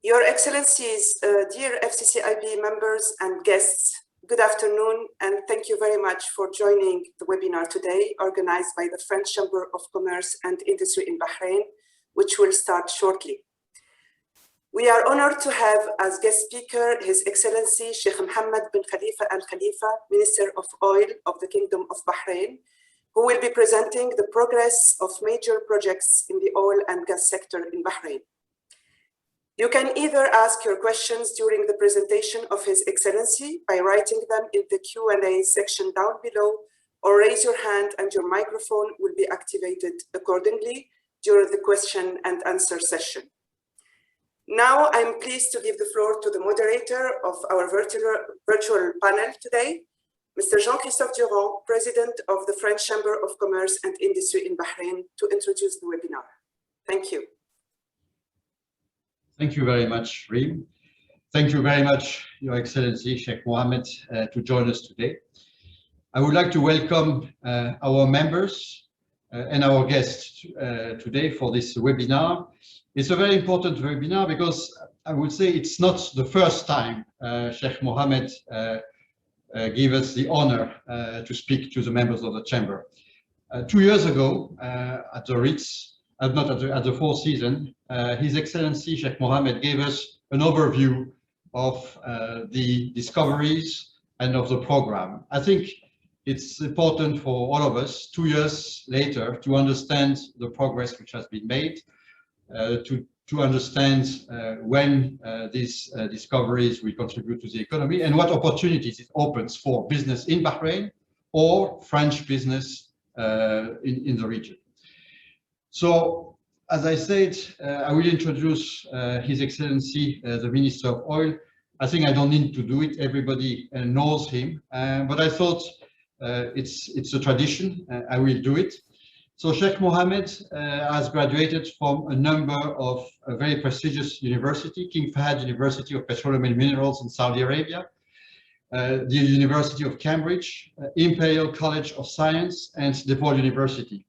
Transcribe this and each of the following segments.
Your Excellencies, dear FCCIB members and guests, good afternoon, and thank you very much for joining the webinar today, organized by the French Chamber of Commerce and Industry in Bahrain, which will start shortly. We are honored to have as guest speaker His Excellency Sheikh Mohammed bin Khalifa Al Khalifa, Minister of Oil of the Kingdom of Bahrain, who will be presenting the progress of major projects in the oil and gas sector in Bahrain. You can either ask your questions during the presentation of His Excellency by writing them in the Q&A section down below, or raise your hand and your microphone will be activated accordingly during the question and answer session. Now I'm pleased to give the floor to the moderator of our virtual panel today, Mr. Jean-Christophe Durand, President of the French Chamber of Commerce and Industry in Bahrain, to introduce the webinar. Thank you. Thank you very much, Reem. Thank you very much, Your Excellency Sheikh Mohammed, to join us today. I would like to welcome our members and our guests today for this webinar. It's a very important webinar because I would say it's not the first time Sheikh Mohammed gave us the honor to speak to the members of the Chamber. 2 years ago, at the Ritz, not at the Four Seasons, His Excellency Sheikh Mohammed gave us an overview of the discoveries and of the program. I think it's important for all of us, 2 years later, to understand the progress which has been made, to understand when these discoveries will contribute to the economy and what opportunities it opens for business in Bahrain or French business in the region. So, as I said, I will introduce His Excellency, the Minister of Oil. I think I don't need to do it, everybody knows him, but I thought it's a tradition, I will do it. So Sheikh Mohammed has graduated from a number of very prestigious universities, King Fahd University of Petroleum and Minerals in Saudi Arabia, the University of Cambridge, Imperial College of Science, and DePaul University.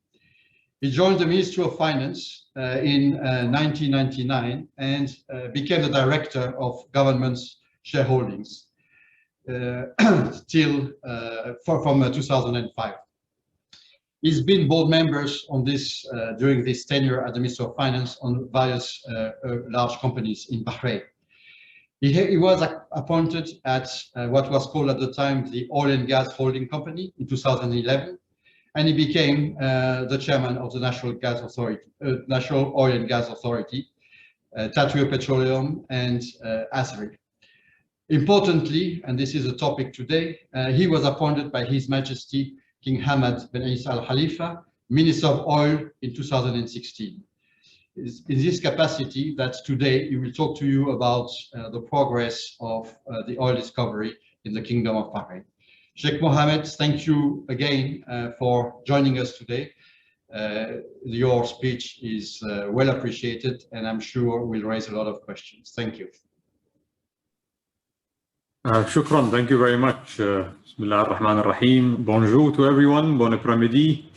He joined the Ministry of Finance in 1999 and became the Director of Government's Shareholdings from 2005. He's been board members on this during this tenure at the Ministry of Finance on various large companies in Bahrain. He was appointed at what was called at the time the Oil and Gas Holding Company in 2011, and he became the chairman of the National Gas Authority, National Oil and Gas Authority, Tatweer Petroleum, and ASRI. Importantly, and this is the topic today, he was appointed by His Majesty King Hamad bin Isa Al Khalifa, Minister of Oil in 2016. It's in this capacity that today he will talk to you about the progress of the oil discovery in the Kingdom of Bahrain. Sheikh Mohammed, thank you again for joining us today. Your speech is well appreciated and I'm sure will raise a lot of questions. Thank you. Shukran, thank you very much. Bismillah ar-Rahman ar-Rahim. Bonjour to everyone, bon après-midi.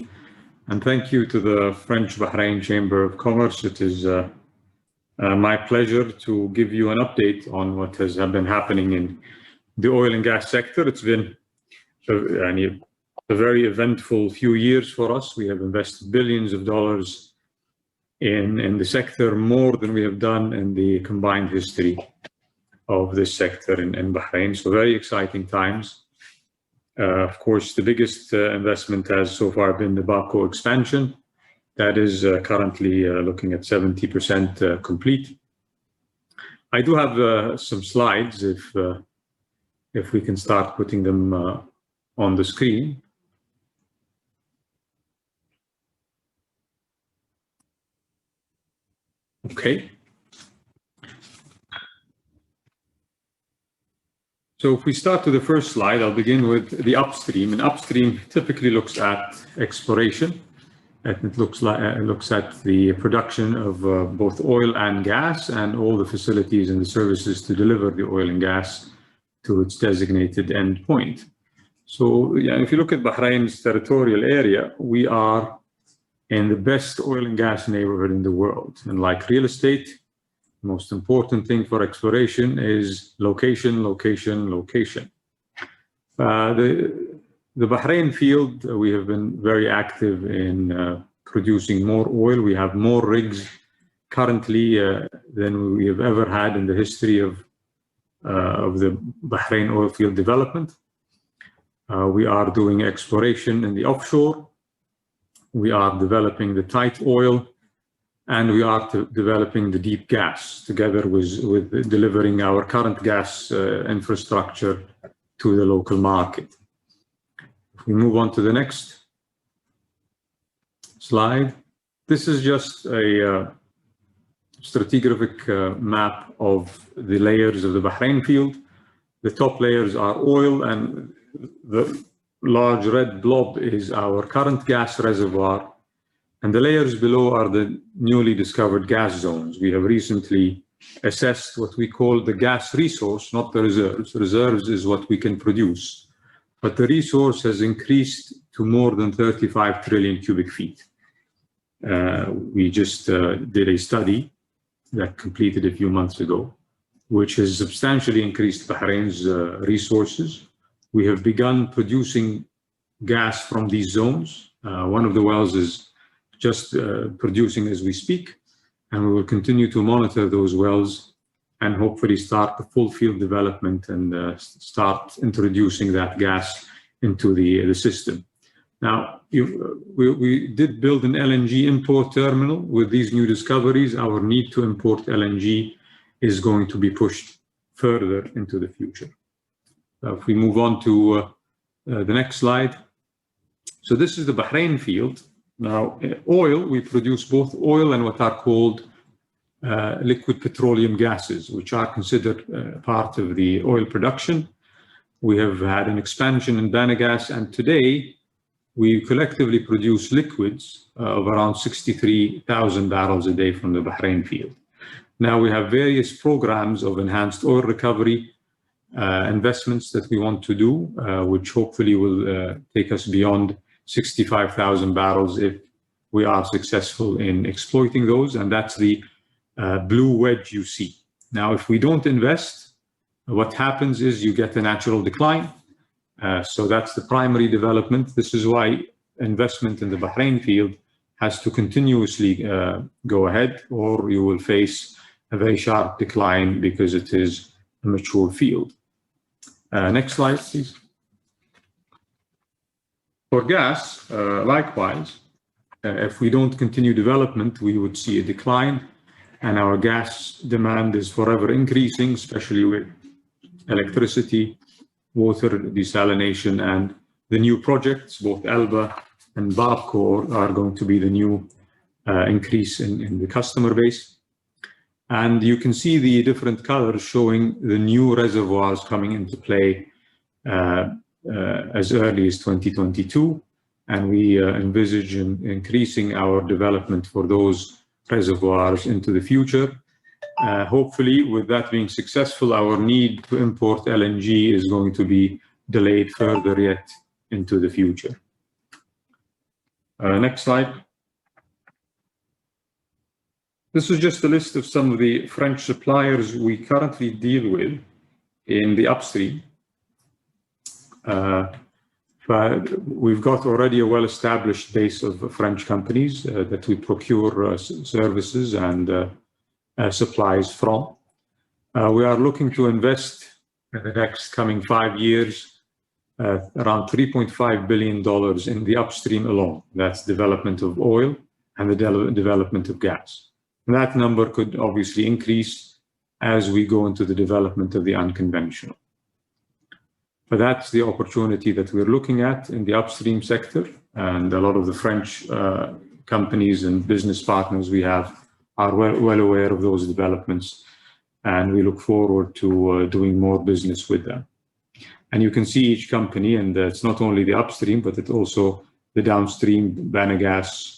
And thank you to the French Bahrain Chamber of Commerce. It is my pleasure to give you an update on what has been happening in the oil and gas sector. It's been a very eventful few years for us. We have invested billions of dollars in the sector, more than we have done in the combined history of this sector in Bahrain. So very exciting times. Of course, the biggest investment has so far been the Baku expansion. That is currently looking at 70% complete. I do have some slides if we can start putting them on the screen. Okay. So if we start to the first slide, I'll begin with the upstream. And upstream typically looks at exploration. And it looks at the production of both oil and gas and all the facilities and the services to deliver the oil and gas to its designated end point. So if you look at Bahrain's territorial area, we are in the best oil and gas neighborhood in the world. And like real estate, Most important thing for exploration is location, location, location. The Bahrain field, we have been very active in producing more oil. We have more rigs currently than we have ever had in the history of the Bahrain oil field development. We are doing exploration in the offshore. We are developing the tight oil, and we are developing the deep gas together with delivering our current gas infrastructure to the local market. If we move on to the next slide, this is just a stratigraphic map of the layers of the Bahrain field. The top layers are oil, and the large red blob is our current gas reservoir. And the layers below are the newly discovered gas zones. We have recently assessed what we call the gas resource, not the reserves. Reserves is what we can produce. But the resource has increased to more than 35 trillion cubic feet. We just did a study that completed a few months ago, which has substantially increased Bahrain's resources. We have begun producing gas from these zones. One of the wells is just producing as we speak, and we will continue to monitor those wells and hopefully start the full field development and start introducing that gas into the system. Now, we did build an LNG import terminal. With these new discoveries, our need to import LNG is going to be pushed further into the future. If we move on to the next slide. So this is the Bahrain field. Now, oil, we produce both oil and what are called liquid petroleum gases, which are considered part of the oil production. We have had an expansion in Banagas, and today we collectively produce liquids of around 63,000 barrels a day from the Bahrain field. Now, we have various programs of enhanced oil recovery investments that we want to do, which hopefully will take us beyond 65,000 barrels if we are successful in exploiting those, and that's the blue wedge you see. Now, if we don't invest, what happens is you get a natural decline. So that's the primary development. This is why investment in the Bahrain field has to continuously go ahead, or you will face a very sharp decline because it is a mature field. Next slide, please. For gas, likewise, if we don't continue development, we would see a decline, and our gas demand is forever increasing, especially with electricity, water desalination, and the new projects, both Elba and Babco, are going to be the new increase in the customer base. And you can see the different colors showing the new reservoirs coming into play as early as 2022, and we envisage increasing our development for those reservoirs into the future. Hopefully, with that being successful, our need to import LNG is going to be delayed further yet into the future. Next slide. This is just a list of some of the French suppliers we currently deal with in the upstream. But we've got already a well-established base of French companies that we procure services and supplies from. We are looking to invest in the next coming 5 years around $3.5 billion in the upstream alone. That's development of oil and the development of gas. And that number could obviously increase as we go into the development of the unconventional. But that's the opportunity that we're looking at in the upstream sector, and a lot of the French companies and business partners we have are well aware of those developments, and we look forward to doing more business with them. And you can see each company, and it's not only the upstream, but it's also the downstream, Banagas,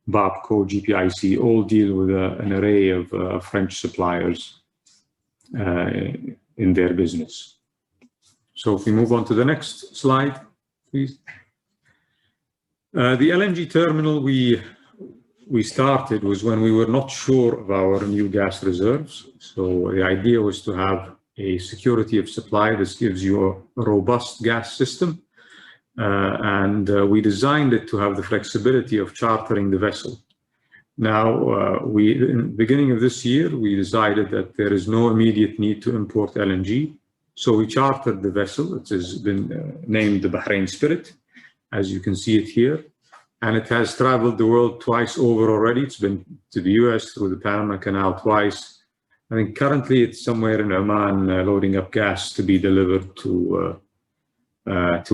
Babco, GPIC, all deal with an array of French suppliers in their business. So if we move on to the next slide, please. The LNG terminal, we we started was when we were not sure of our new gas reserves. So the idea was to have a security of supply. This gives you a robust gas system. We designed it to have the flexibility of chartering the vessel. Now, in the beginning of this year, we decided that there is no immediate need to import LNG. So we chartered the vessel. It has been named the Bahrain Spirit, as you can see it here. And it has traveled the world twice over already. It's been to the US through the Panama Canal twice. I think currently it's somewhere in Oman loading up gas to be delivered to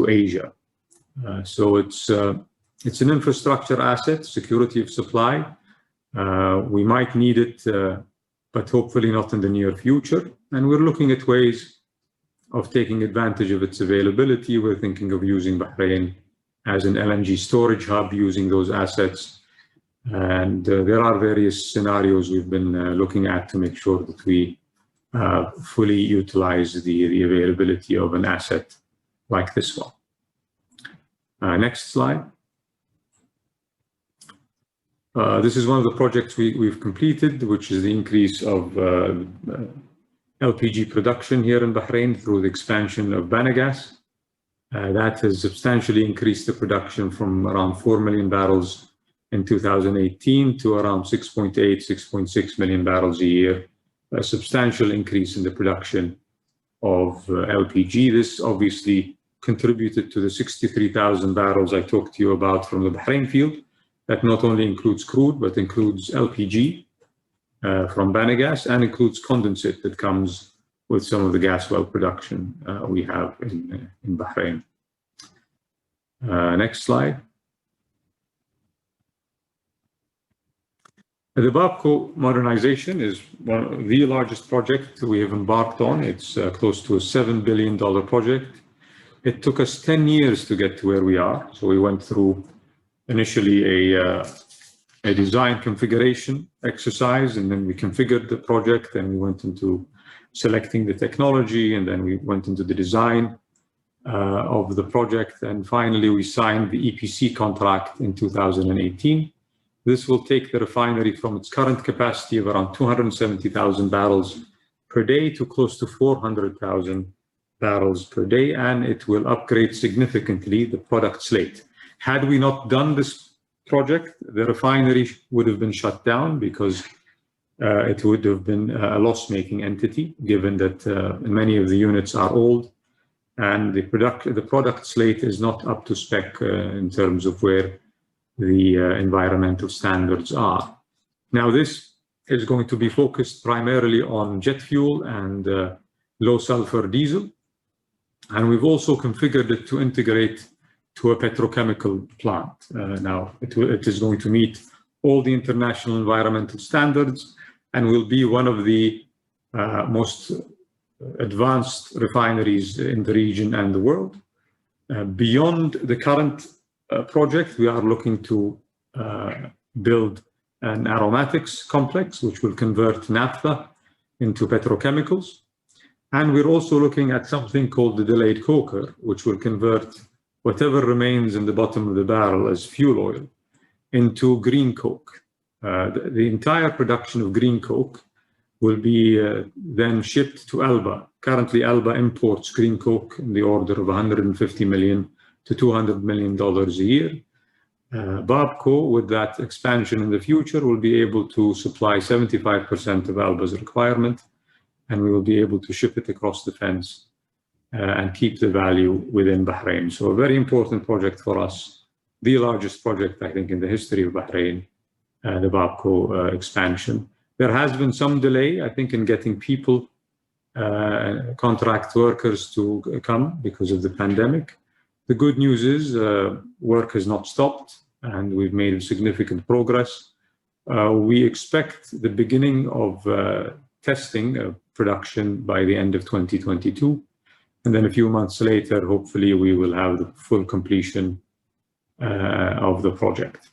Asia. So it's an infrastructure asset, security of supply. We might need it, but hopefully not in the near future. And we're looking at ways of taking advantage of its availability. We're thinking of using Bahrain as an LNG storage hub, using those assets. And there are various scenarios we've been looking at to make sure that we fully utilize the availability of an asset like this one. Next slide. This is one of the projects we've completed, which is the increase of LPG production here in Bahrain through the expansion of Banagas. That has substantially increased the production from around 4 million barrels in 2018 to around 6.8, 6.6 million barrels a year. A substantial increase in the production of LPG. This obviously contributed to the 63,000 barrels I talked to you about from the Bahrain field. That not only includes crude, but includes LPG from Banagas and includes condensate that comes with some of the gas well production we have in Bahrain. Next slide. The Babco modernization is one of the largest project we have embarked on. It's close to a $7 billion project. It took us 10 years to get to where we are. So we went through initially a design configuration exercise, and then we configured the project, and we went into selecting the technology, and then we went into the design of the project, and finally we signed the EPC contract in 2018. This will take the refinery from its current capacity of around 270,000 barrels per day to close to 400,000 barrels per day, and it will upgrade significantly the product slate. Had we not done this project, the refinery would have been shut down because it would have been a loss-making entity, given that many of the units are old and the product slate is not up to spec in terms of where the environmental standards are. Now, this is going to be focused primarily on jet fuel and low sulfur diesel. And we've also configured it to integrate to a petrochemical plant. Now, it is going to meet all the international environmental standards and will be one of the most advanced refineries in the region and the world. Beyond the current project, we are looking to build an aromatics complex, which will convert naphtha into petrochemicals. And we're also looking at something called the delayed coker, which will convert whatever remains in the bottom of the barrel as fuel oil into green coke. The entire production of green coke will be then shipped to Alba. Currently, Alba imports green coke in the order of $150 million to $200 million a year. Babco, with that expansion in the future, will be able to supply 75% of Alba's requirement, and we will be able to ship it across the fence and keep the value within Bahrain. So a very important project for us, the largest project, I think, in the history of Bahrain, the Babco expansion. There has been some delay, I think, in getting people, contract workers to come because of the pandemic. The good news is work has not stopped and we've made significant progress. We expect the beginning of testing production by the end of 2022. And then a few months later, hopefully, we will have the full completion of the project.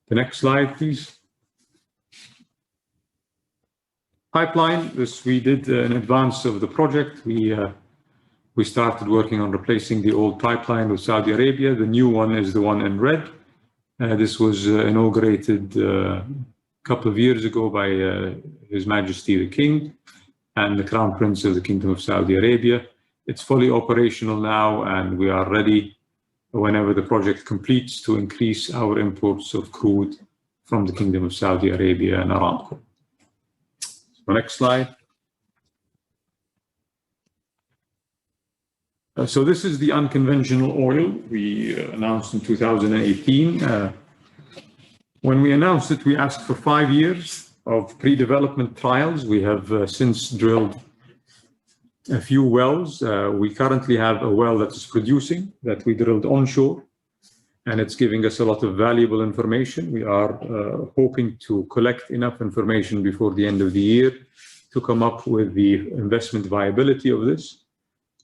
The next slide, please. Pipeline, this we did in advance of the project. We started working on replacing the old pipeline with Saudi Arabia. The new one is the one in red. This was inaugurated a couple of years ago by His Majesty the King and the Crown Prince of the Kingdom of Saudi Arabia. It's fully operational now, and we are ready whenever the project completes to increase our imports of crude from the Kingdom of Saudi Arabia and Aramco. So next slide. So this is the unconventional oil we announced in 2018. When we announced it, we asked for 5 years of pre-development trials. We have since drilled a few wells. We currently have a well that is producing, that we drilled onshore, and it's giving us a lot of valuable information. We are hoping to collect enough information before the end of the year to come up with the investment viability of this.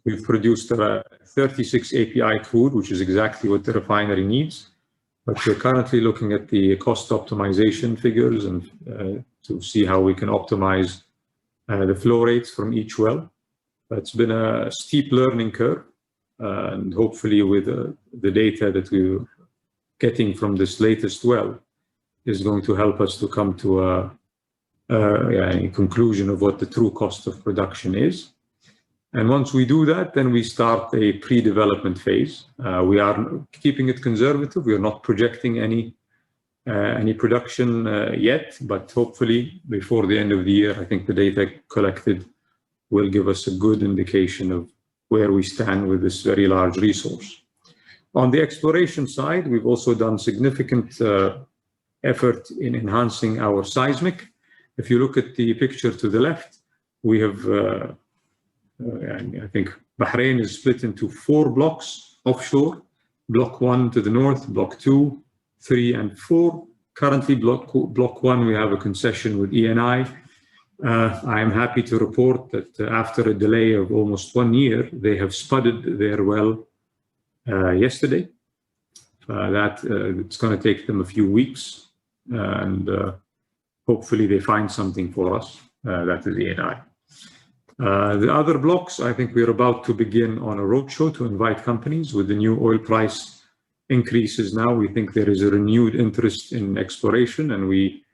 We've produced 36 API crude, which is exactly what the refinery needs. But we're currently looking at the cost optimization figures and to see how we can optimize the flow rates from each well. It's been a steep learning curve, and hopefully with the data that we're getting from this latest well is going to help us to come to a conclusion of what the true cost of production is. And once we do that, then we start a pre-development phase. We are keeping it conservative. We are not projecting any production yet, but hopefully before the end of the year, I think the data collected will give us a good indication of where we stand with this very large resource. On the exploration side, we've also done significant effort in enhancing our seismic. If you look at the picture to the left, we have I think Bahrain is split into 4 blocks offshore. Block 1 to the north, Block 2, 3, and 4. Currently, Block 1, we have a concession with ENI. I am happy to report that after a delay of almost 1 year, they have spudded their well yesterday. It's going to take them a few weeks, and hopefully they find something for us. That is ENI. The other blocks, I think we're about to begin on a roadshow to invite companies. With the new oil price increases now, we think there is a renewed interest in exploration, and we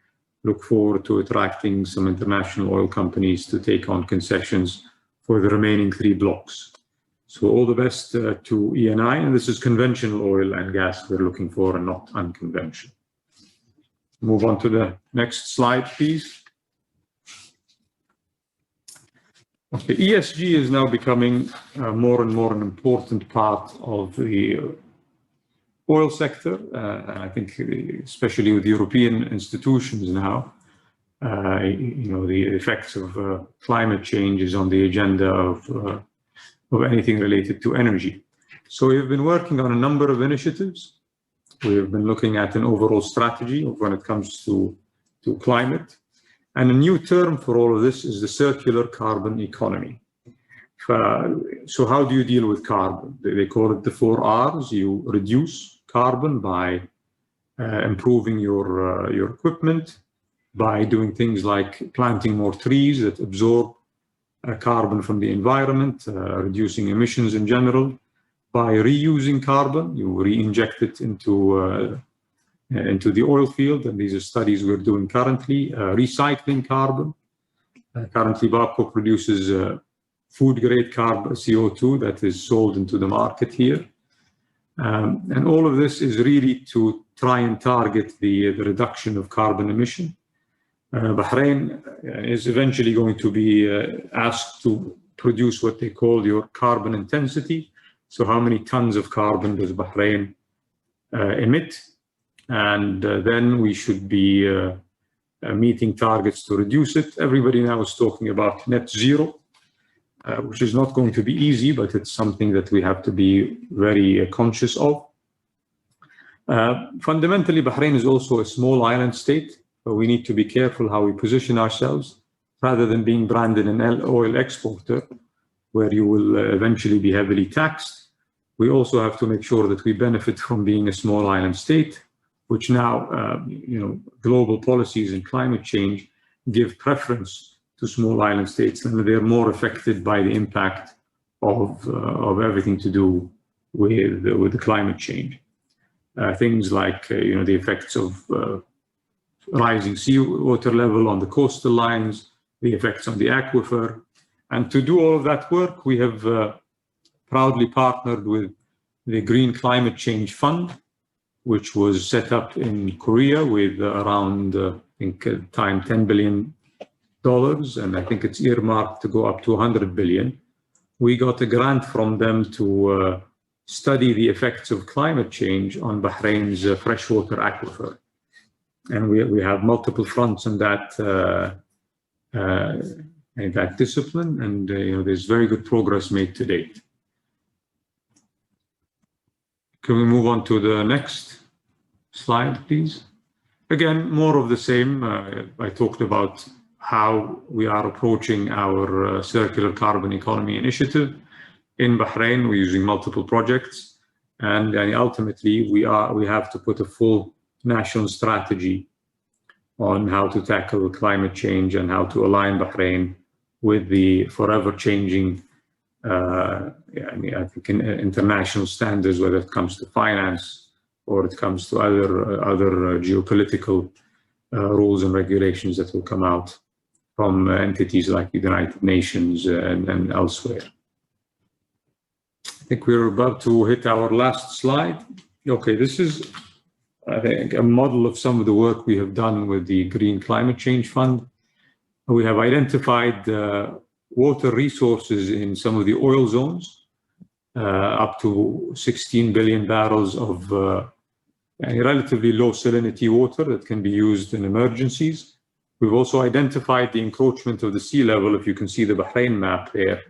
look forward to attracting some international oil companies to take on concessions for the remaining 3 blocks. So all the best to ENI, and this is conventional oil and gas we're looking for and not unconventional. Move on to the next slide, please. Okay, ESG is now becoming more and more an important part of the oil sector. And I think especially with European institutions now, the effects of climate change is on the agenda of anything related to energy. So we've been working on a number of initiatives. We've been looking at an overall strategy of when it comes to climate. And a new term for all of this is the circular carbon economy. So how do you deal with carbon? They call it the 4 R's. You reduce carbon by improving your equipment, by doing things like planting more trees that absorb carbon from the environment, reducing emissions in general, by reusing carbon. You re-inject it into the oil field, and these are studies we're doing currently. Recycling carbon. Currently, Babco produces food-grade carbon, CO2, that is sold into the market here. And all of this is really to try and target the reduction of carbon emission. Bahrain is eventually going to be asked to produce what they call your carbon intensity. So how many tons of carbon does Bahrain emit? And then we should be meeting targets to reduce it. Everybody now is talking about net zero, which is not going to be easy, but it's something that we have to be very conscious of. Fundamentally, Bahrain is also a small island state, but we need to be careful how we position ourselves rather than being branded an oil exporter, where you will eventually be heavily taxed. We also have to make sure that we benefit from being a small island state, which now, global policies and climate change give preference to small island states, and they're more affected by the impact of everything to do with the climate change. things like the effects of rising seawater level on the coastal lines, the effects on the aquifer. And to do all of that work, we have proudly partnered with the Green Climate Change Fund, which was set up in Korea with around, I think, time $10 billion, and I think it's earmarked to go up to 100 billion. We got a grant from them to study the effects of climate change on Bahrain's freshwater aquifer. And we have multiple fronts in that discipline, and there's very good progress made to date. Can we move on to the next slide, please? Again, more of the same. I talked about how we are approaching our circular carbon economy initiative. In Bahrain, we're using multiple projects, and ultimately we have to put a full national strategy on how to tackle climate change and how to align Bahrain with the forever changing I think international standards, whether it comes to finance or it comes to other geopolitical rules and regulations that will come out from entities like the United Nations and elsewhere. I think we're about to hit our last slide. Okay, this is, I think, a model of some of the work we have done with the Green Climate Change Fund. We have identified water resources in some of the oil zones, up to 16 billion barrels of relatively low salinity water that can be used in emergencies. We've also identified the encroachment of the sea level. If you can see the Bahrain map there,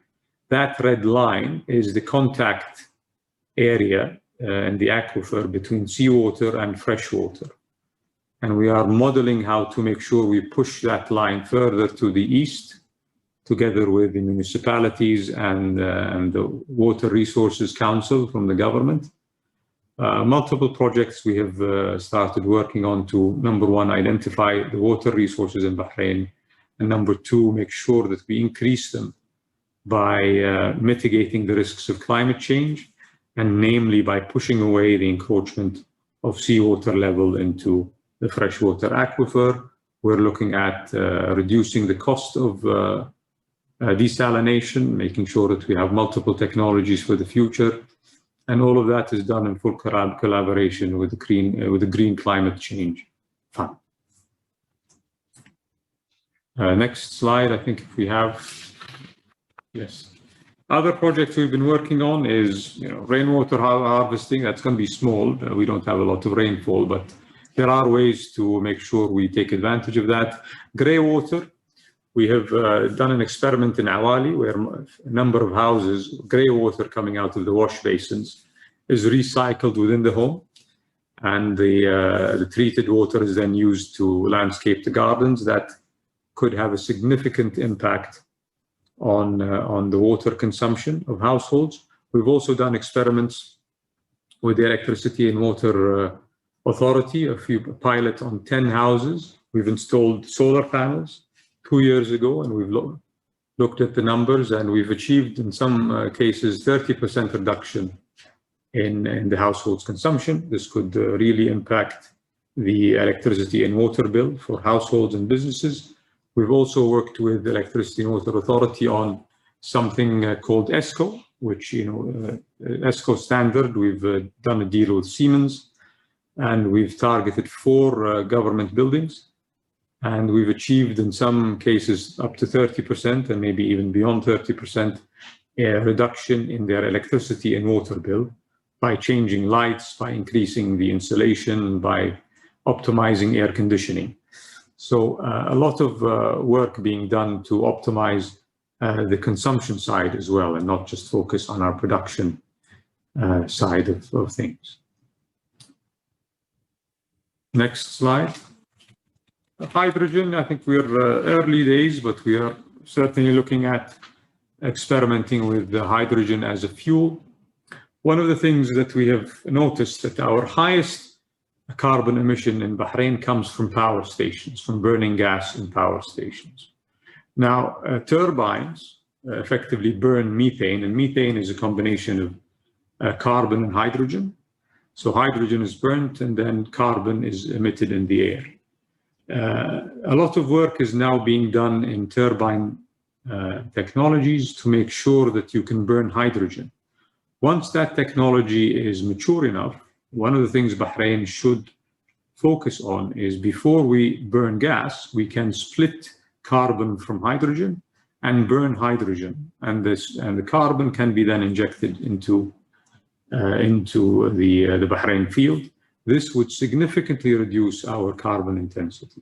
that red line is the contact area in the aquifer between seawater and freshwater. And we are modeling how to make sure we push that line further to the east, together with the municipalities and the Water Resources Council from the government. Multiple projects we have started working on to, number one, identify the water resources in Bahrain, and number two, make sure that we increase them by mitigating the risks of climate change, and namely by pushing away the encroachment of seawater level into the freshwater aquifer. We're looking at reducing the cost of desalination, making sure that we have multiple technologies for the future. And all of that is done in full collaboration with the Green Climate Change Fund. Next slide, I think if we have, yes. Other projects we've been working on is rainwater harvesting. That's going to be small. We don't have a lot of rainfall, but there are ways to make sure we take advantage of that. Grey water. We have done an experiment in Awali where a number of houses, grey water coming out of the wash basins, is recycled within the home, and the treated water is then used to landscape the gardens. That could have a significant impact on the water consumption of households. We've also done experiments with the Electricity and Water Authority, a few pilot on 10 houses. We've installed solar panels 2 years ago, and we've looked at the numbers, and we've achieved in some cases 30% reduction in the household's consumption. This could really impact the electricity and water bill for households and businesses. We've also worked with the Electricity and Water Authority on something called ESCO, which, ESCO standard. We've done a deal with Siemens, and we've targeted 4 government buildings. And we've achieved, in some cases, up to 30% and maybe even beyond 30% reduction in their electricity and water bill by changing lights, by increasing the insulation, by optimizing air conditioning. So a lot of work being done to optimize the consumption side as well, and not just focus on our production side of things. Next slide. Hydrogen, I think we're early days, but we are certainly looking at experimenting with the hydrogen as a fuel. One of the things that we have noticed that our highest carbon emission in Bahrain comes from power stations, from burning gas in power stations. Now, turbines effectively burn methane, and methane is a combination of carbon and hydrogen. So hydrogen is burnt and then carbon is emitted in the air. A lot of work is now being done in turbine technologies to make sure that you can burn hydrogen. Once that technology is mature enough, one of the things Bahrain should focus on is before we burn gas, we can split carbon from hydrogen and burn hydrogen. And the carbon can be then injected into the Bahrain field. This would significantly reduce our carbon intensity.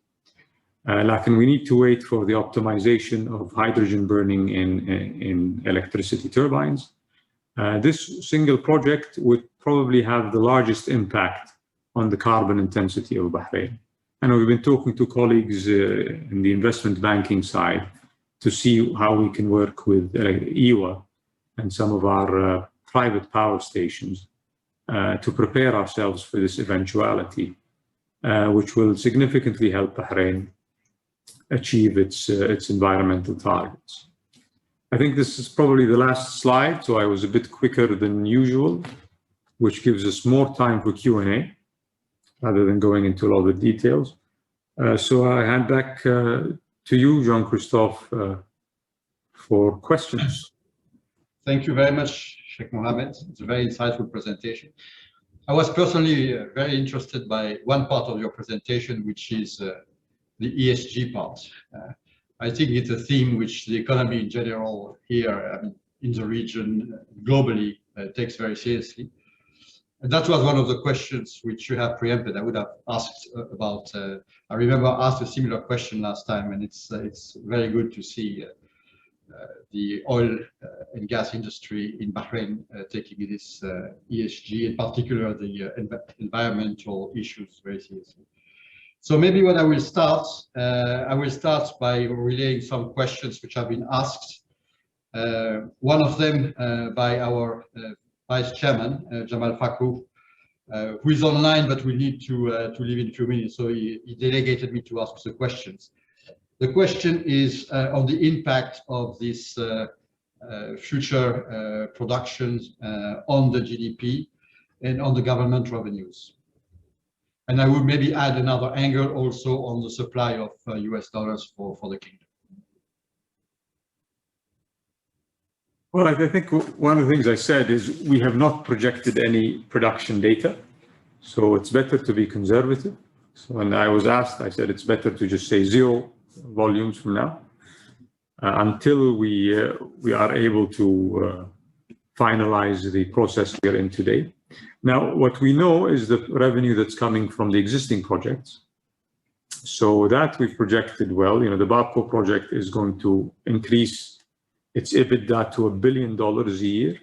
Like we need to wait for the optimization of hydrogen burning in electricity turbines. This single project would probably have the largest impact on the carbon intensity of Bahrain. And we've been talking to colleagues in the investment banking side to see how we can work with EWA and some of our private power stations to prepare ourselves for this eventuality, which will significantly help Bahrain achieve its environmental targets. I think this is probably the last slide, so I was a bit quicker than usual, which gives us more time for Q&A rather than going into a lot of the details. So I hand back to you, Jean-Christophe, for questions. Thank you very much, Sheikh Mohammed. It's a very insightful presentation. I was personally very interested by one part of your presentation, which is the ESG part. I think it's a theme which the economy in general here, in the region, globally, takes very seriously. And that was one of the questions which you have preempted. I would have asked about, I remember I asked a similar question last time, and it's very good to see the oil and gas industry in Bahrain taking this ESG, in particular the environmental issues, very seriously. So maybe what I will start by relaying some questions which have been asked. One of them by our Vice Chairman, Jamal Fakhru, who is online but will need to leave in a few minutes, so he delegated me to ask the questions. The question is on the impact of this future productions on the GDP and on the government revenues. And I would maybe add another angle also on the supply of US dollars for the kingdom. Well, I think one of the things I said is we have not projected any production data, so it's better to be conservative. So when I was asked, I said it's better to just say 0 volumes from now until we are able to finalize the process we are in today. Now, what we know is the revenue that's coming from the existing projects. So that we've projected well. You know, the Babco project is going to increase its EBITDA to $1 billion a year,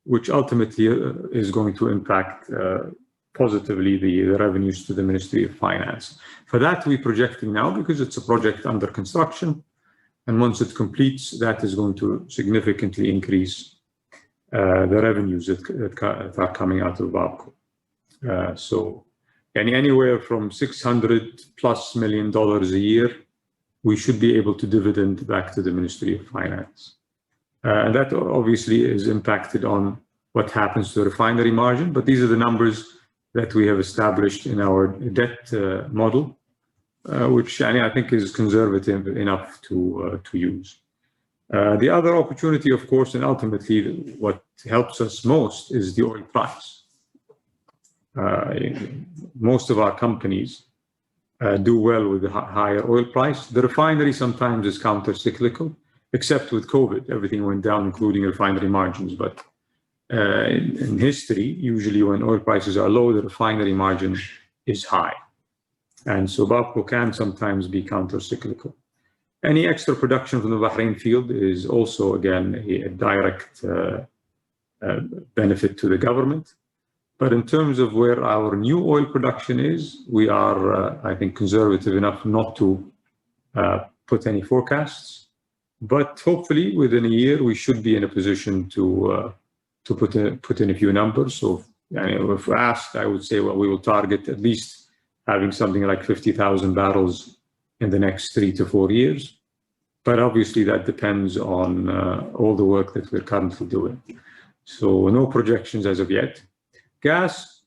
which ultimately is going to impact positively the revenues to the Ministry of Finance. For that, we're projecting now because it's a project under construction. And once it completes, that is going to significantly increase the revenues that are coming out of Babco. So anywhere from $600+ million a year, we should be able to dividend back to the Ministry of Finance. And that obviously is impacted on what happens to the refinery margin, but these are the numbers that we have established in our debt model, which I think is conservative enough to use. The other opportunity, of course, and ultimately what helps us most is the oil price. Most of our companies do well with the higher oil price. The refinery sometimes is counter-cyclical, except with COVID. Everything went down, including refinery margins. But in history, usually when oil prices are low, the refinery margin is high. And so Babco can sometimes be counter-cyclical. Any extra production from the Bahrain field is also, again, a direct benefit to the government. But in terms of where our new oil production is, we are, I think, conservative enough not to put any forecasts. But hopefully, within a year, we should be in a position to put in a few numbers. So if asked, I would say, well, we will target at least having something like 50,000 barrels in the next 3 to 4 years. But obviously, that depends on all the work that we're currently doing. So no projections as of yet. Gas,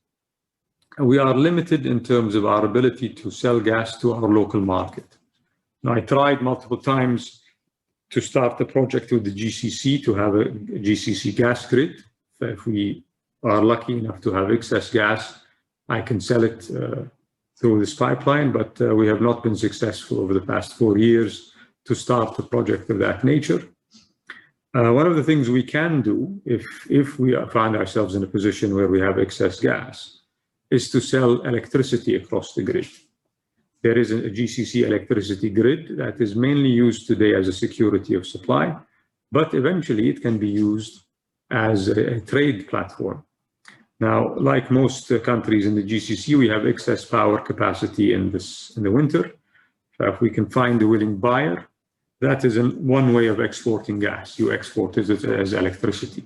we are limited in terms of our ability to sell gas to our local market. Now, I tried multiple times to start the project with the GCC to have a GCC gas grid. If we are lucky enough to have excess gas, I can sell it through this pipeline, but we have not been successful over the past 4 years to start a project of that nature. One of the things we can do, if we find ourselves in a position where we have excess gas, is to sell electricity across the grid. There is a GCC electricity grid that is mainly used today as a security of supply, but eventually it can be used as a trade platform. Now, like most countries in the GCC, we have excess power capacity in the winter. So if we can find a willing buyer, that is one way of exporting gas. You export it as electricity.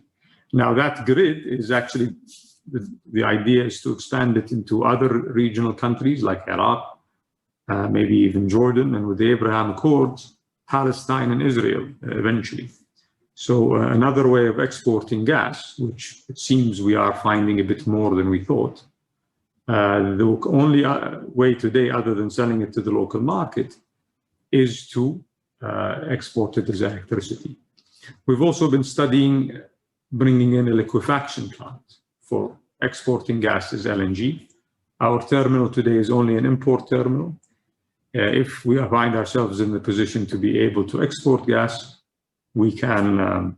Now, that grid is actually, the idea is to expand it into other regional countries like Iraq, maybe even Jordan, and with the Abraham Accords, Palestine and Israel eventually. So another way of exporting gas, which it seems we are finding a bit more than we thought. The only way today, other than selling it to the local market, is to export it as electricity. We've also been studying bringing in a liquefaction plant for exporting gas as LNG. Our terminal today is only an import terminal. If we find ourselves in the position to be able to export gas, we can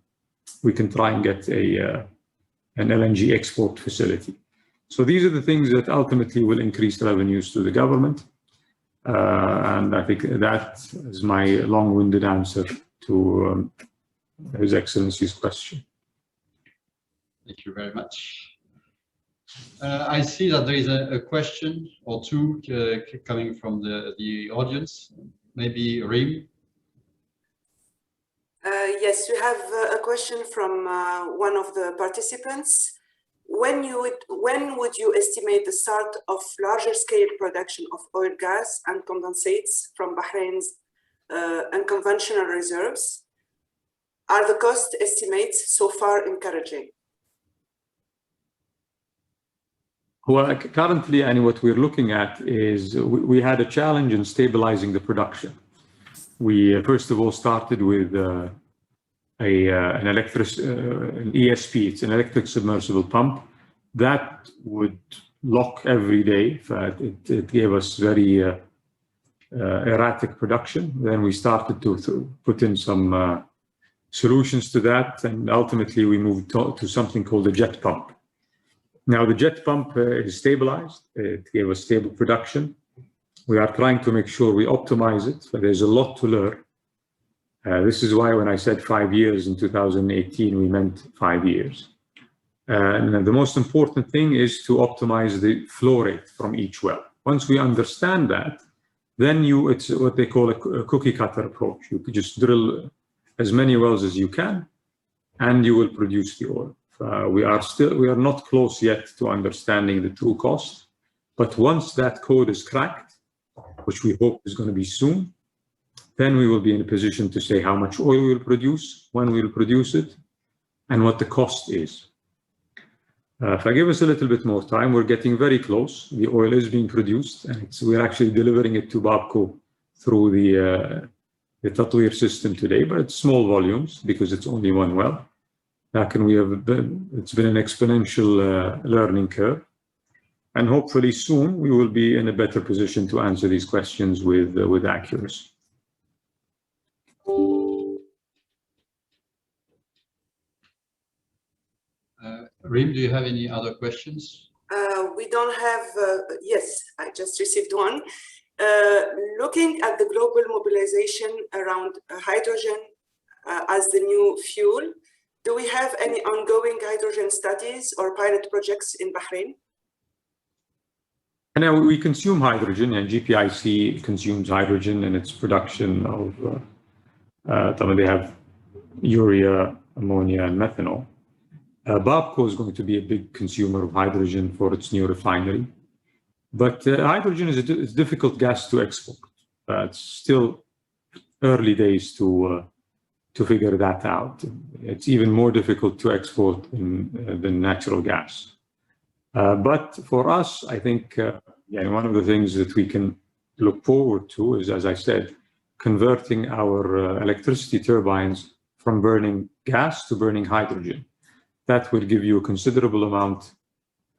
try and get an LNG export facility. So these are the things that ultimately will increase revenues to the government. And I think that is my long-winded answer to His Excellency's question. Thank you very much. I see that there is a question or two coming from the audience. Maybe Reem? Yes, we have a question from one of the participants. When would you estimate the start of larger scale production of oil, gas and condensates from Bahrain's unconventional reserves? Are the cost estimates so far encouraging? Well, currently, and what we're looking at is we had a challenge in stabilizing the production. We first of all started with an ESP, it's an electric submersible pump, that would lock every day. It gave us very erratic production. Then we started to put in some solutions to that, and ultimately we moved to something called a jet pump. Now the jet pump is stabilized, it gave us stable production. We are trying to make sure we optimize it, but there's a lot to learn. This is why when I said 5 years in 2018, we meant 5 years. And the most important thing is to optimize the flow rate from each well. Once we understand that, then it's what they call a cookie cutter approach. You could just drill as many wells as you can, and you will produce the oil. We are not close yet to understanding the true cost, but once that code is cracked, which we hope is going to be soon, then we will be in a position to say how much oil we'll produce, when we'll produce it, and what the cost is. If I give us a little bit more time, we're getting very close. The oil is being produced, and we're actually delivering it to Babco through the Tatweer system today, but it's small volumes because it's only one well. It's been an exponential learning curve. And hopefully soon we will be in a better position to answer these questions with accuracy. Reem, do you have any other questions? We don't have, yes, I just received one. Looking at the global mobilization around hydrogen as the new fuel, do we have any ongoing hydrogen studies or pilot projects in Bahrain? And we consume hydrogen, and GPIC consumes hydrogen in its production of, they have urea, ammonia, and methanol. Babco is going to be a big consumer of hydrogen for its new refinery. But hydrogen is a difficult gas to export. It's still early days to figure that out. It's even more difficult to export than natural gas. But for us, I think one of the things that we can look forward to is, as I said, converting our electricity turbines from burning gas to burning hydrogen. That will give you a considerable amount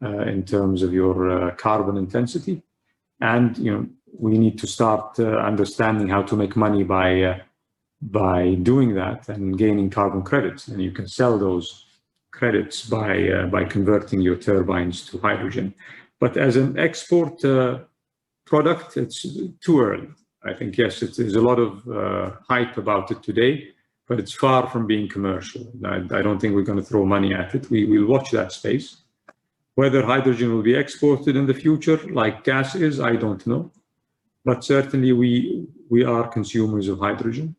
in terms of your carbon intensity. And we need to start understanding how to make money by doing that and gaining carbon credits. And you can sell those credits by converting your turbines to hydrogen. But as an export product, it's too early. I think, yes, there's a lot of hype about it today, but it's far from being commercial. I don't think we're going to throw money at it. We'll watch that space. Whether hydrogen will be exported in the future like gas is, I don't know. But certainly we are consumers of hydrogen.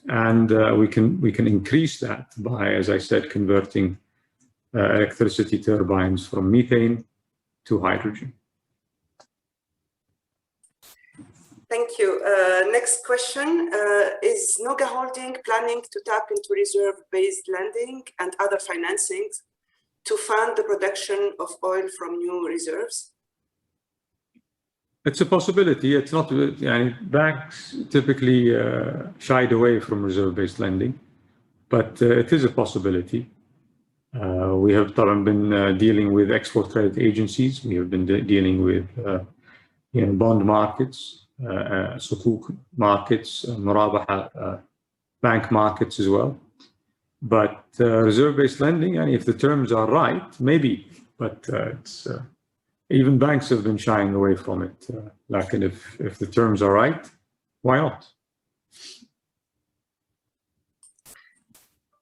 And we can increase that by, as I said, converting electricity turbines from methane to hydrogen. Thank you. Next question. Is Noga Holding planning to tap into reserve-based lending and other financings to fund the production of oil from new reserves? It's a possibility. It's not, banks typically shied away from reserve-based lending, but it is a possibility. We have been dealing with export credit agencies. We have been dealing with bond markets, sukuk markets, murabaha, bank markets as well. But reserve-based lending, and if the terms are right, maybe, but it's even banks have been shying away from it. Like, if the terms are right, why not?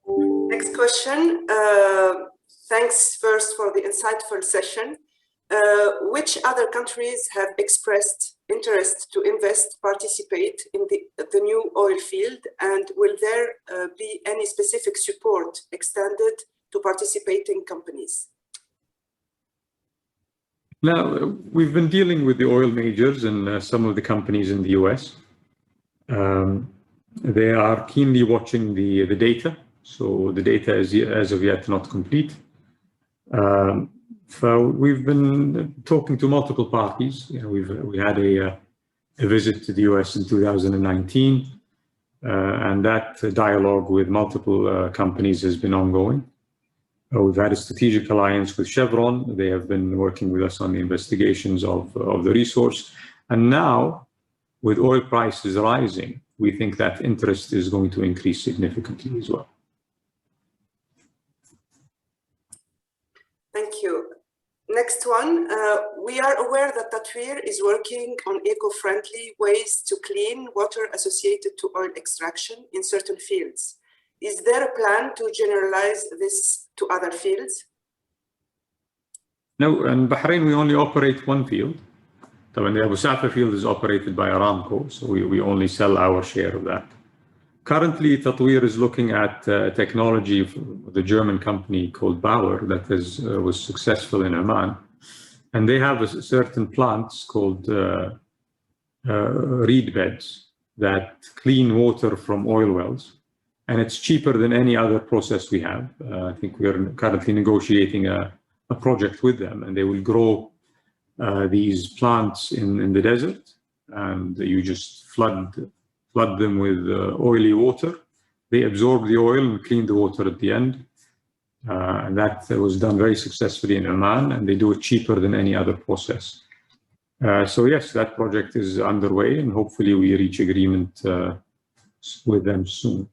Next question. Thanks first for the insightful session. Which other countries have expressed interest to participate in the new oil field, and will there be any specific support extended to participating companies? Now, we've been dealing with the oil majors and some of the companies in the US. They are keenly watching the data. So the data is as of yet not complete. So we've been talking to multiple parties. We had a visit to the US in 2019, and that dialogue with multiple companies has been ongoing. We've had a strategic alliance with Chevron. They have been working with us on the investigations of the resource. And now, with oil prices rising, we think that interest is going to increase significantly as well. Thank you. Next one. We are aware that Tatweer is working on eco-friendly ways to clean water associated to oil extraction in certain fields. Is there a plan to generalize this to other fields? No, in Bahrain, we only operate one field. So when the Abu Safa field is operated by Aramco, so we only sell our share of that. Currently, Tatweer is looking at technology with a German company called Bauer that was successful in Oman. And they have certain plants called reed beds that clean water from oil wells. And it's cheaper than any other process we have. I think we are currently negotiating a project with them, and they will grow these plants in the desert, and you just flood them with oily water. They absorb the oil and clean the water at the end. And that was done very successfully in Oman, and they do it cheaper than any other process. So yes, that project is underway, and hopefully we reach agreement with them soon.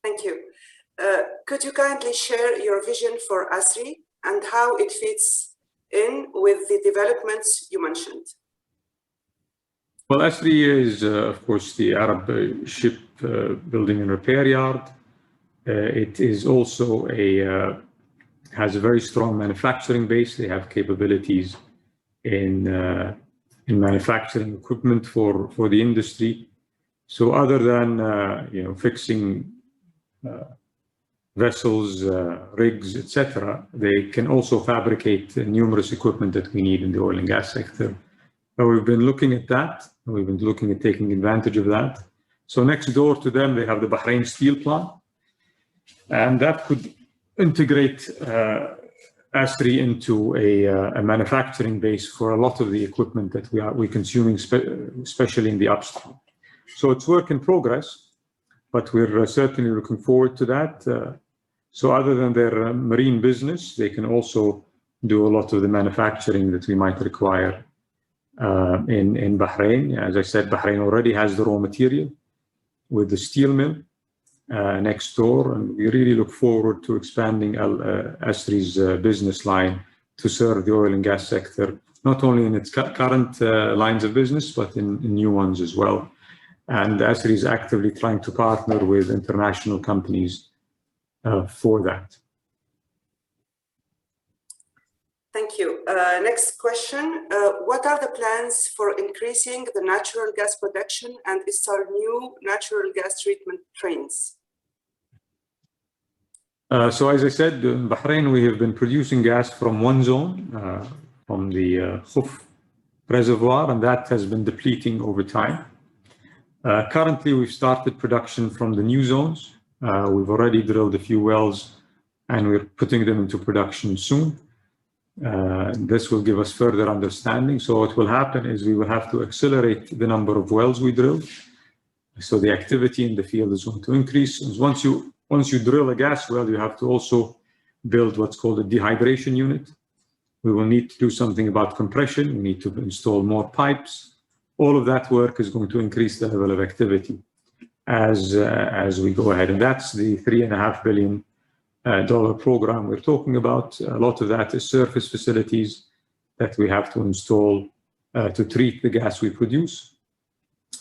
Thank you. Could you kindly share your vision for ASRI and how it fits in with the developments you mentioned? Well, ASRI is, of course, the Arab ship building and repair yard. It is also has a very strong manufacturing base. They have capabilities in manufacturing equipment for the industry. So other than fixing vessels, rigs, etc., they can also fabricate numerous equipment that we need in the oil and gas sector. So we've been looking at that. We've been looking at taking advantage of that. So next door to them, they have the Bahrain steel plant, and that could integrate ASRI into a manufacturing base for a lot of the equipment that we're consuming, especially in the upstream. So it's work in progress, but we're certainly looking forward to that. So other than their marine business, they can also do a lot of the manufacturing that we might require in Bahrain. As I said, Bahrain already has the raw material with the steel mill next door, and we really look forward to expanding ASRI's business line to serve the oil and gas sector, not only in its current lines of business, but in new ones as well. And ASRI is actively trying to partner with international companies for that. Thank you. Next question. What are the plans for increasing the natural gas production and install new natural gas treatment trains? So as I said, in Bahrain, we have been producing gas from one zone, from the Khuf reservoir, and that has been depleting over time. Currently, we've started production from the new zones. We've already drilled a few wells, and we're putting them into production soon. This will give us further understanding. So what will happen is we will have to accelerate the number of wells we drill. So the activity in the field is going to increase. Once you drill a gas well, you have to also build what's called a dehydration unit. We will need to do something about compression. We need to install more pipes. All of that work is going to increase the level of activity as we go ahead. And that's the $3.5 billion program we're talking about. A lot of that is surface facilities that we have to install to treat the gas we produce,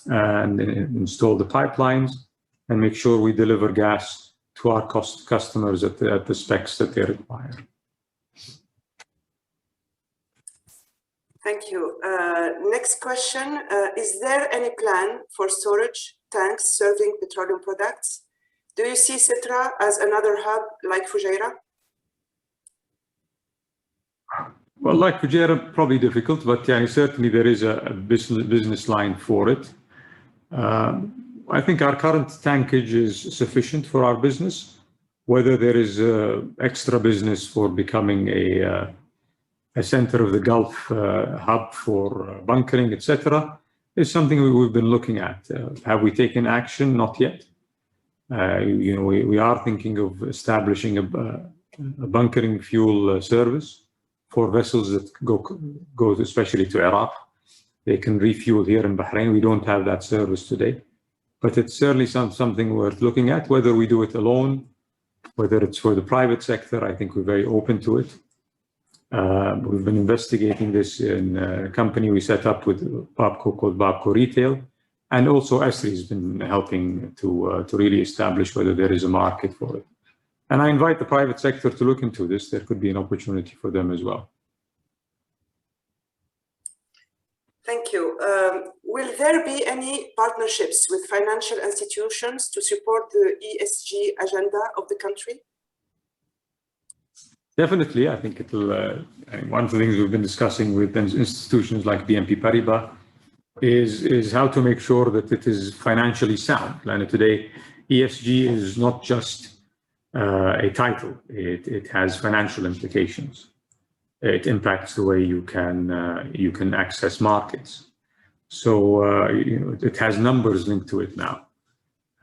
and install the pipelines and make sure we deliver gas to our customers at the specs that they require. Thank you. Next question. Is there any plan for storage tanks serving petroleum products? Do you see Sitra as another hub like Fujairah? Well, like Fujairah, probably difficult, but yeah, certainly there is a business line for it. I think our current tankage is sufficient for our business. Whether there is extra business for becoming a center of the Gulf hub for bunkering, etc., is something we've been looking at. Have we taken action? Not yet. We are thinking of establishing a bunkering fuel service for vessels that go especially to Iraq. They can refuel here in Bahrain. We don't have that service today. But it's certainly something worth looking at, whether we do it alone, whether it's for the private sector. I think we're very open to it. We've been investigating this in a company we set up with Babco called Babco Retail. And also ASRI has been helping to really establish whether there is a market for it. And I invite the private sector to look into this. There could be an opportunity for them as well. Thank you. Will there be any partnerships with financial institutions to support the ESG agenda of the country? Definitely. I think it'll. One of the things we've been discussing with institutions like BNP Paribas is how to make sure that it is financially sound. And today, ESG is not just a title. It has financial implications. It impacts the way you can access markets. So it has numbers linked to it now,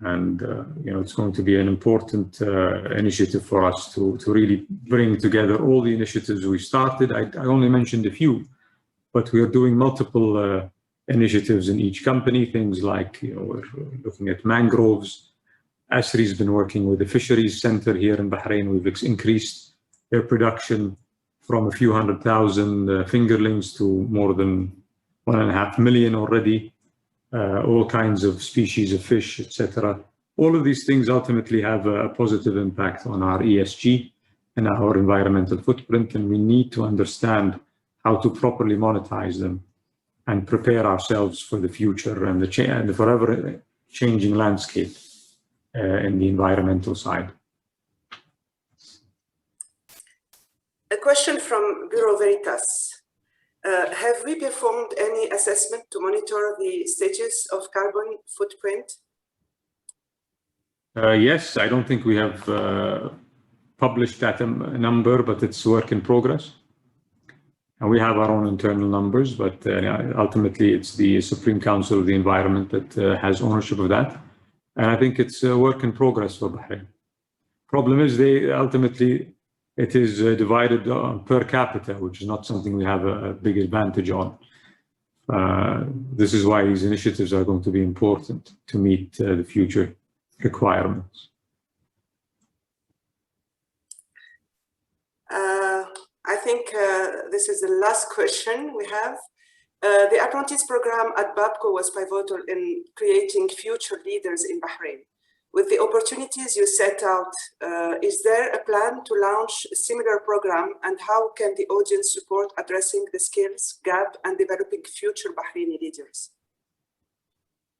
and it's going to be an important initiative for us to really bring together all the initiatives we started. I only mentioned a few, but we are doing multiple initiatives in each company. Things like we're looking at mangroves. ASRI has been working with the fisheries center here in Bahrain. We've increased their production from a few 100,000 fingerlings to more than 1.5 million already. All kinds of species of fish, etc. All of these things ultimately have a positive impact on our ESG and our environmental footprint, and we need to understand how to properly monetize them and prepare ourselves for the future and the forever changing landscape in the environmental side. A question from Bureau Veritas. Have we performed any assessment to monitor the status of carbon footprint? Yes, I don't think we have published that number, but it's work in progress. And we have our own internal numbers, but ultimately it's the Supreme Council of the Environment that has ownership of that. And I think it's a work in progress for Bahrain. Problem is, it is divided per capita, which is not something we have a big advantage on. This is why these initiatives are going to be important to meet the future requirements. I think this is the last question we have. The apprentice program at BABCO was pivotal in creating future leaders in Bahrain. With the opportunities you set out, is there a plan to launch a similar program, and how can the audience support addressing the skills gap and developing future Bahraini leaders?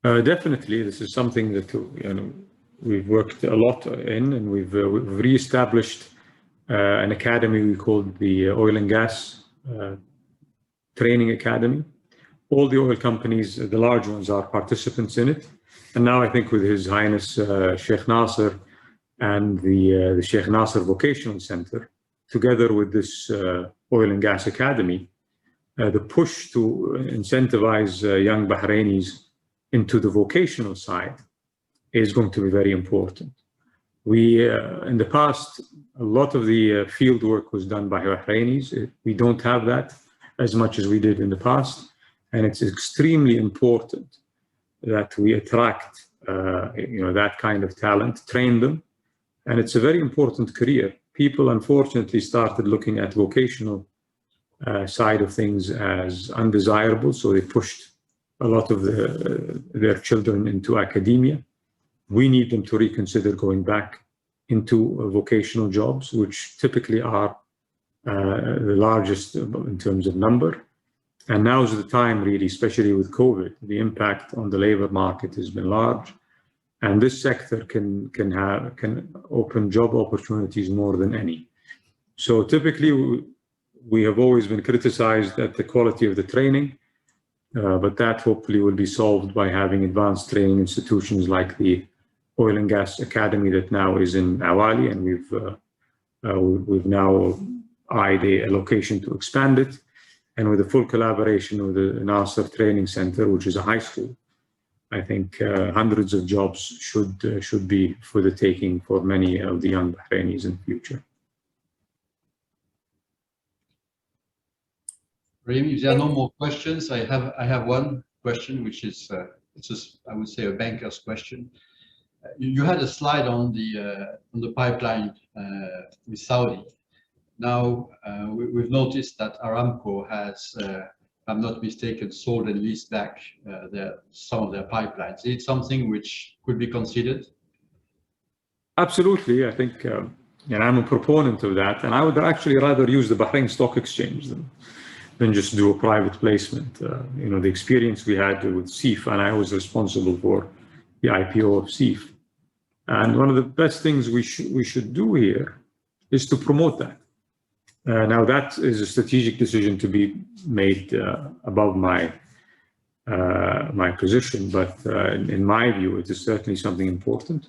Definitely, this is something that we've worked a lot in, and we've re-established an academy we called the Oil and Gas Training Academy. All the oil companies, the large ones, are participants in it. And now I think with His Highness Sheikh Nasser and the Sheikh Nasser Vocational Center, together with this Oil and Gas Academy, the push to incentivize young Bahrainis into the vocational side is going to be very important. In the past, a lot of the field work was done by Bahrainis. We don't have that as much as we did in the past. And it's extremely important that we attract that kind of talent, train them. And it's a very important career. People, unfortunately, started looking at vocational side of things as undesirable. So they pushed a lot of their children into academia. We need them to reconsider going back into vocational jobs, which typically are the largest in terms of number. And now's the time, really, especially with COVID. The impact on the labor market has been large, and this sector can open job opportunities more than any. So typically, we have always been criticized at the quality of the training, but that hopefully will be solved by having advanced training institutions like the Oil and Gas Academy that now is in Awali, and we've now eyed a location to expand it. And with the full collaboration with the Nasser Training Center, which is a high school, I think hundreds of jobs should be for the taking for many of the young Bahrainis in the future. Rahim, if there are no more questions, I have one question, which is it's just, I would say, a banker's question. You had a slide on the pipeline with Saudi. Now, we've noticed that Aramco has, if I'm not mistaken, sold and leased back some of their pipelines. Is it something which could be considered? Absolutely. I think, and I'm a proponent of that. And I would actually rather use the Bahrain Stock Exchange than just do a private placement. The experience we had with SEEF, and I was responsible for the IPO of SEEF. And one of the best things we should do here is to promote that. Now that is a strategic decision to be made above my position, but in my view, it is certainly something important.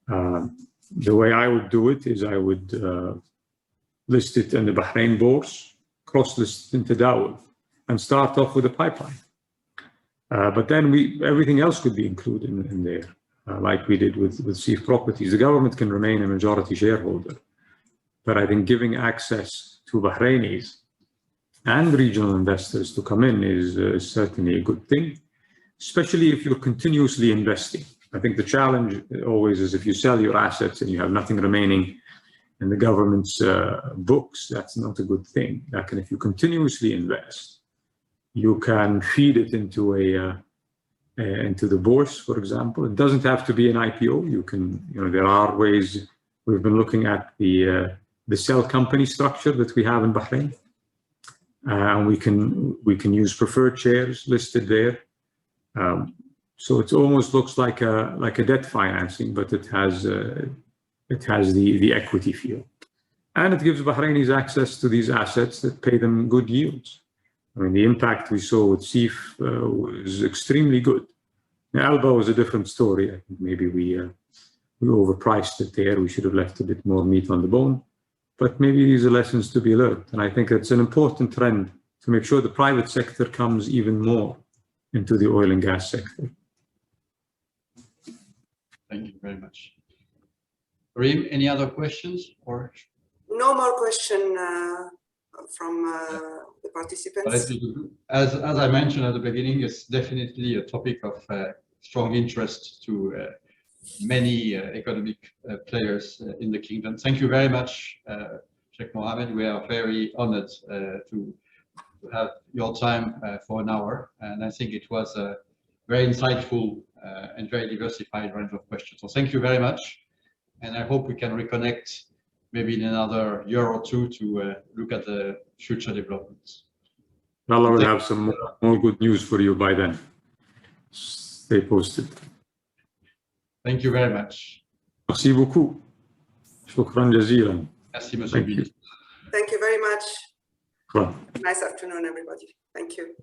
The way I would do it is I would list it in the Bahrain bourse, cross-list it into Dawal, and start off with a pipeline. But then everything else could be included in there, like we did with SEEF Properties. The government can remain a majority shareholder. But I think giving access to Bahrainis and regional investors to come in is certainly a good thing, especially if you're continuously investing. I think the challenge always is if you sell your assets and you have nothing remaining in the government's books, that's not a good thing. Like, and if you continuously invest, you can feed it into the bourse, for example. It doesn't have to be an IPO. You can, there are ways. We've been looking at the cell company structure that we have in Bahrain. And we can use preferred shares listed there. So it almost looks like a debt financing, but it has the equity feel. And it gives Bahrainis access to these assets that pay them good yields. I mean, the impact we saw with SEEF was extremely good. Now, Alba was a different story. I think maybe we overpriced it there. We should have left a bit more meat on the bone. But maybe these are lessons to be learned. And I think it's an important trend to make sure the private sector comes even more into the oil and gas sector. Thank you very much. Reem, any other questions? Or no more question from the participants. As I mentioned at the beginning, it's definitely a topic of strong interest to many economic players in the kingdom. Thank you very much, Sheikh Mohammed. We are very honored to have your time for an hour, and I think it was a very insightful and very diversified range of questions. So thank you very much, and I hope we can reconnect maybe in another year or two to look at the future developments. Allah will have some more good news for you by then. Stay posted. Thank you very much. Merci beaucoup. Shukran jazeelan. Merci, Monsieur Billy. Thank you very much. Well. Nice afternoon, everybody. Thank you.